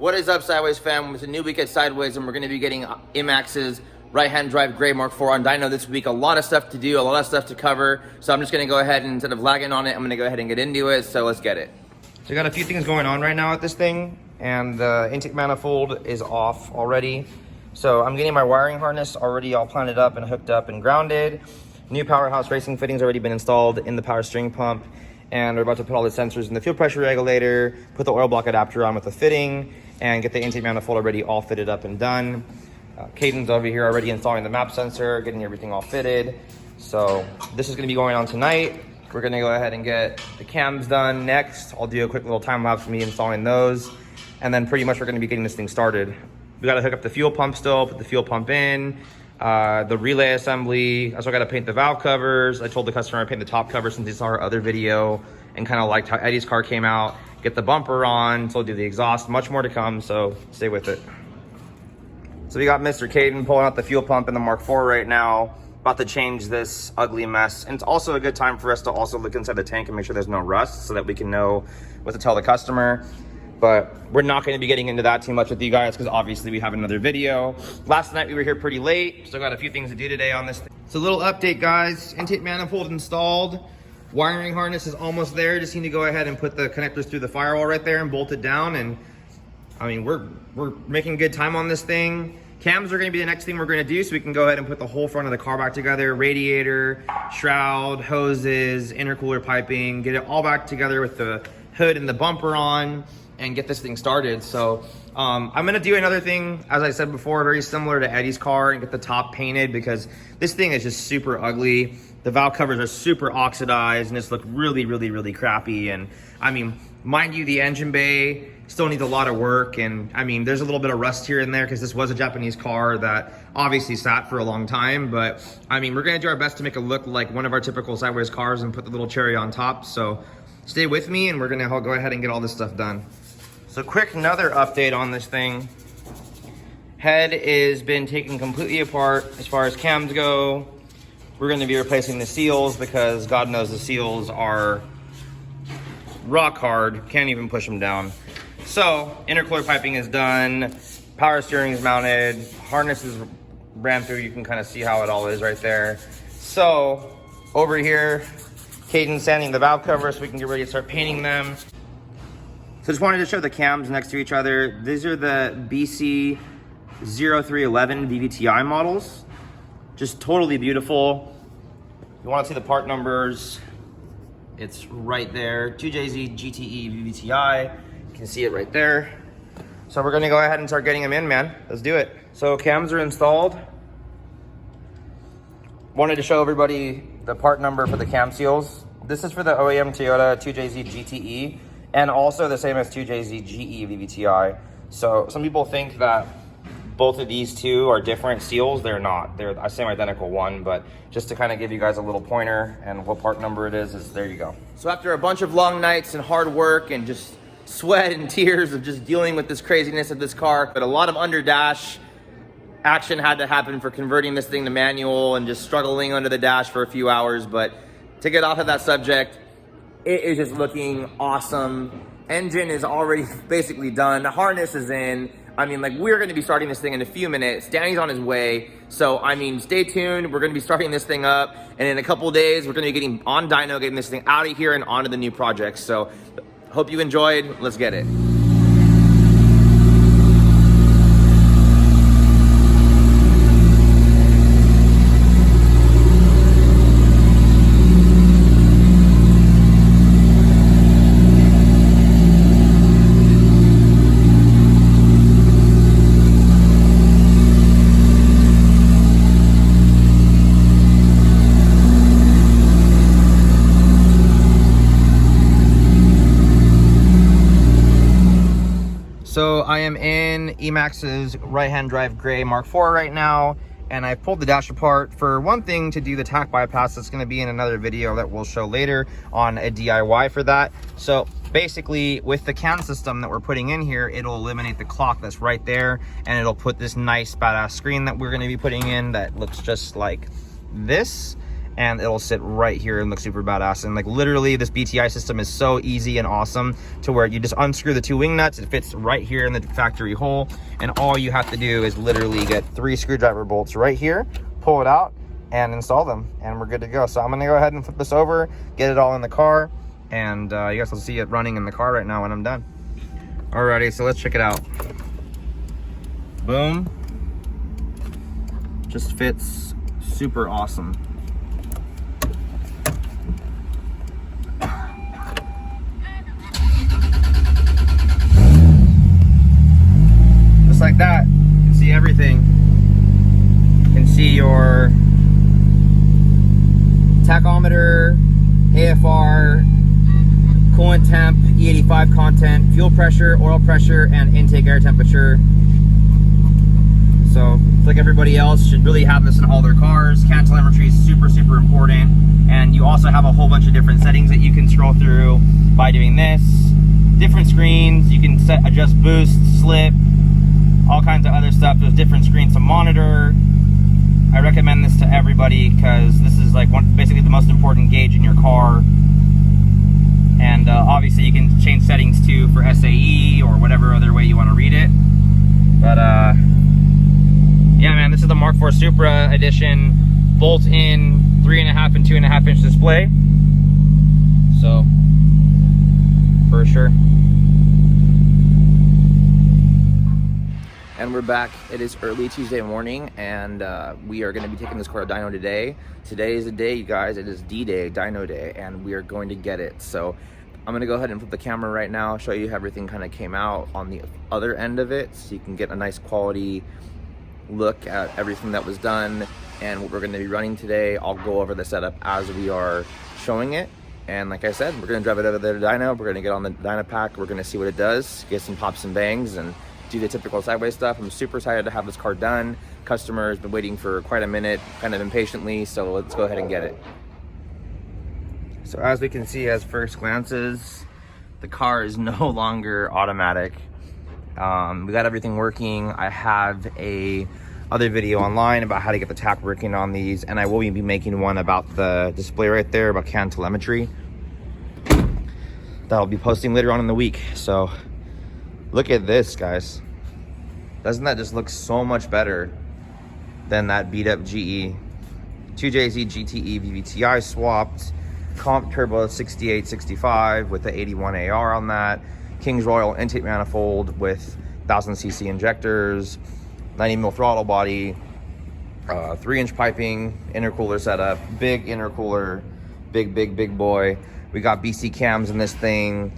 What is up, Sideways fam? It's a new week at Sideways, and we're going to be getting emax's right-hand drive gray Mark IV on dyno this week. A lot of stuff to do, a lot of stuff to cover. So I'm just going to go ahead and instead of lagging on it, I'm going to go ahead and get into it. So let's get it. So we got a few things going on right now with this thing, and the intake manifold is off already. So I'm getting my wiring harness already all planted up and hooked up and grounded. New powerhouse racing fittings already been installed in the power steering pump. And we're about to put all the sensors in the fuel pressure regulator, put the oil block adapter on with the fitting, and get the intake manifold already all fitted up and done. Caden's over here already installing the map sensor, getting everything all fitted. So this is gonna be going on tonight. We're gonna go ahead and get the cams done next. I'll do a quick little time lapse of me installing those. And then pretty much we're gonna be getting this thing started. We gotta hook up the fuel pump still, put the fuel pump in, the relay assembly. I also got to paint the valve covers. I told the customer I paint the top cover since he saw our other video and kind of liked how Eddie's car came out. Get the bumper on, so I'll do the exhaust. Much more to come, so stay with it. So we got Mr. Caden pulling out the fuel pump in the Mark IV right now. About to change this ugly mess. And it's also a good time for us to also look inside the tank and make sure there's no rust so that we can know what to tell the customer. But we're not going to be getting into that too much with you guys because obviously we have another video. Last night we were here pretty late, so I got a few things to do today on this thing. So a little update, guys. Intake manifold installed. Wiring harness is almost there. Just need to go ahead and put the connectors through the firewall right there and bolt it down. And I mean, we're making good time on this thing. Cams are going to be the next thing we're going to do, so we can go ahead and put the whole front of the car back together. Radiator, shroud, hoses, intercooler piping, get it all back together with the hood and the bumper on, and get this thing started. So I'm gonna do another thing, as I said before, very similar to Eddie's car, and get the top painted because this thing is just super ugly. The valve covers are super oxidized and just look really, really, really crappy. And I mean, mind you, the engine bay still needs a lot of work. And I mean, there's a little bit of rust here and there because this was a Japanese car that obviously sat for a long time. But I mean, we're gonna do our best to make it look like one of our typical Sideways cars and put the little cherry on top. So stay with me and we're gonna go ahead and get all this stuff done. So quick, another update on this thing. Head is been taken completely apart as far as cams go. We're gonna be replacing the seals because God knows the seals are rock hard. Can't even push them down. So intercooler piping is done. Power steering is mounted. Harness is ran through. You can kind of see how it all is right there. So over here, Caden's sanding the valve cover so we can get ready to start painting them. So just wanted to show the cams next to each other. These are the BC 0311 VVTi models. Just totally beautiful. If you want to see the part numbers, it's right there. 2JZ GTE VVTi. You can see it right there. So we're gonna go ahead and start getting them in, man. Let's do it. So cams are installed. Wanted to show everybody the part number for the cam seals. This is for the OEM Toyota 2JZ GTE. And also the same as 2JZ GE VVTi. So some people think that both of these two are different seals. They're not. They're the same identical one, but just to kind of give you guys a little pointer and what part number it is there you go. So after a bunch of long nights and hard work and just sweat and tears of just dealing with this craziness of this car, but a lot of under dash action had to happen for converting this thing to manual and just struggling under the dash for a few hours. But to get off of that subject, it is just looking awesome. Engine is already basically done. The harness is in. I mean, like, we're gonna be starting this thing in a few minutes. Danny's on his way. So, I mean, stay tuned. We're gonna be starting this thing up. And in a couple of days, we're gonna be getting on dyno, getting this thing out of here and onto the new project. So, hope you enjoyed. Let's get it. So I am in emax's right-hand drive gray Mark IV right now, and I pulled the dash apart for one thing to do the tach bypass. That's going to be in another video that we'll show later on a DIY for that. So basically with the CAN system that we're putting in here, it'll eliminate the clock that's right there, and it'll put this nice badass screen that we're going to be putting in that looks just like this. and it'll sit right here and look super badass. And like literally this BTI system is so easy and awesome to where you just unscrew the 2 wing nuts, it fits right here in the factory hole, and all you have to do is literally get 3 screwdriver bolts right here, pull it out and install them, and we're good to go. So I'm gonna go ahead and flip this over, get it all in the car, and you guys will see it running in the car right now when I'm done. Alrighty, so let's check it out. Boom. Just fits super awesome. Just like that, you can see everything. You can see your tachometer, AFR, coolant temp, E85 content, fuel pressure, oil pressure, and intake air temperature. So, like everybody else, should really have this in all their cars. CAN telemetry is super, super important. And you also have a whole bunch of different settings that you can scroll through by doing this. Different screens, you can adjust boost, slip, all kinds of other stuff. There's different screens to monitor. I recommend this to everybody because this is like basically the most important gauge in your car. And obviously you can change settings too for SAE or whatever other way you want to read it. But yeah, man, this is the Mark IV Supra edition, bolt-in 3.5 and 2.5 inch display. So, for sure. And we're back. It is early Tuesday morning, and we are going to be taking this car to dyno today. Today is the day, you guys. It is D-Day, dyno day, and we are going to get it. So I'm going to go ahead and flip the camera right now, show you how everything kind of came out on the other end of it, so you can get a nice quality look at everything that was done and what we're going to be running today. I'll go over the setup as we are showing it. And like I said, we're going to drive it over there to dyno. We're going to get on the dyno pack. We're going to see what it does, get some pops and bangs, and do the typical sideways stuff. I'm super excited to have this car done. Customer's been waiting for quite a minute, kind of impatiently, so let's go ahead and get it. So as we can see, as first glances, the car is no longer automatic. We got everything working. I have a other video online about how to get the tach working on these, and I will be making one about the display right there, about CAN telemetry. That'll be posting later on in the week. So look at this, guys. Doesn't that just look so much better than that beat up GE? 2JZ GTE VVTI swapped, comp turbo 6865 with the 81 AR on that, King's Royal intake manifold with 1000cc injectors, 90mm throttle body, 3-inch piping, intercooler setup, big intercooler, big boy. We got BC cams in this thing,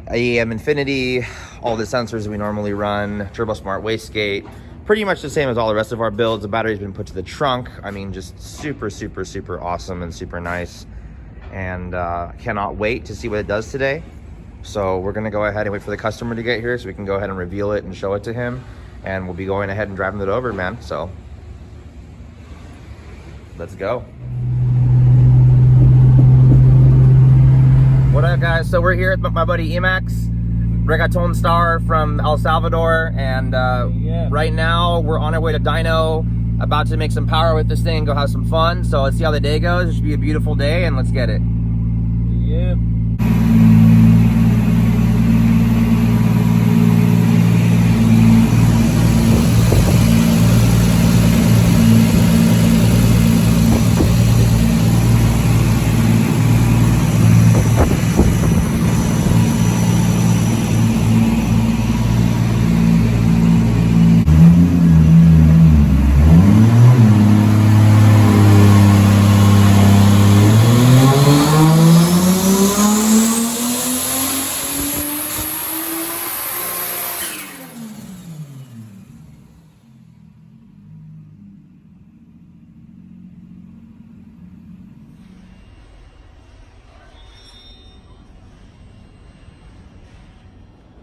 AEM Infinity, all the sensors we normally run, Turbo Smart wastegate, pretty much the same as all the rest of our builds. The battery's been put to the trunk. I mean, just super awesome and super nice. And cannot wait to see what it does today. So we're gonna go ahead and wait for the customer to get here so we can go ahead and reveal it and show it to him. And we'll be going ahead and driving it over, man. So let's go. What up, guys? So we're here with my buddy Emax, Reggaeton star from El Salvador, and right now we're on our way to dyno, about to make some power with this thing, go have some fun. So let's see how the day goes. It should be a beautiful day, and let's get it. Yeah.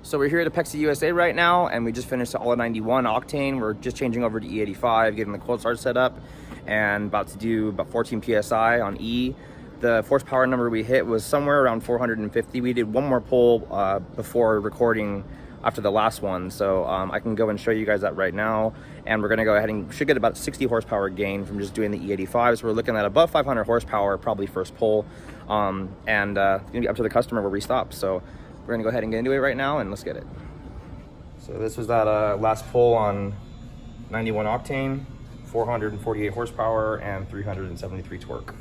So we're here at Apexa USA right now, and we just finished the all 91 octane. We're just changing over to E85, getting the cold start set up, and about to do about 14 PSI on E. The force power number we hit was somewhere around 450. We did one more pull before recording after the last one. So I can go and show you guys that right now. And we're gonna go ahead and should get about 60 horsepower gain from just doing the E85s. We're looking at above 500 horsepower, probably first pull. And it's gonna be up to the customer where we stop. So we're gonna go ahead and get into it right now, and let's get it. So this was that last pull on 91 octane, 448 horsepower, and 373 torque.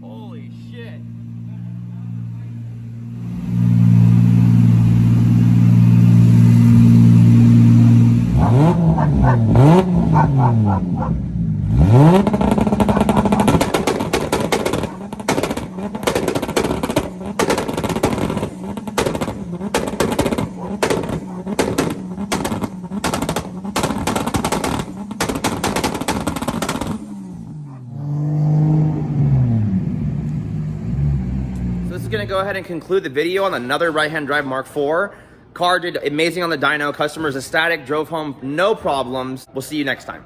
Holy shit. This is gonna go ahead and conclude the video on another right-hand drive Mark IV. Car did amazing on the dyno. Customers ecstatic, drove home, no problems. We'll see you next time.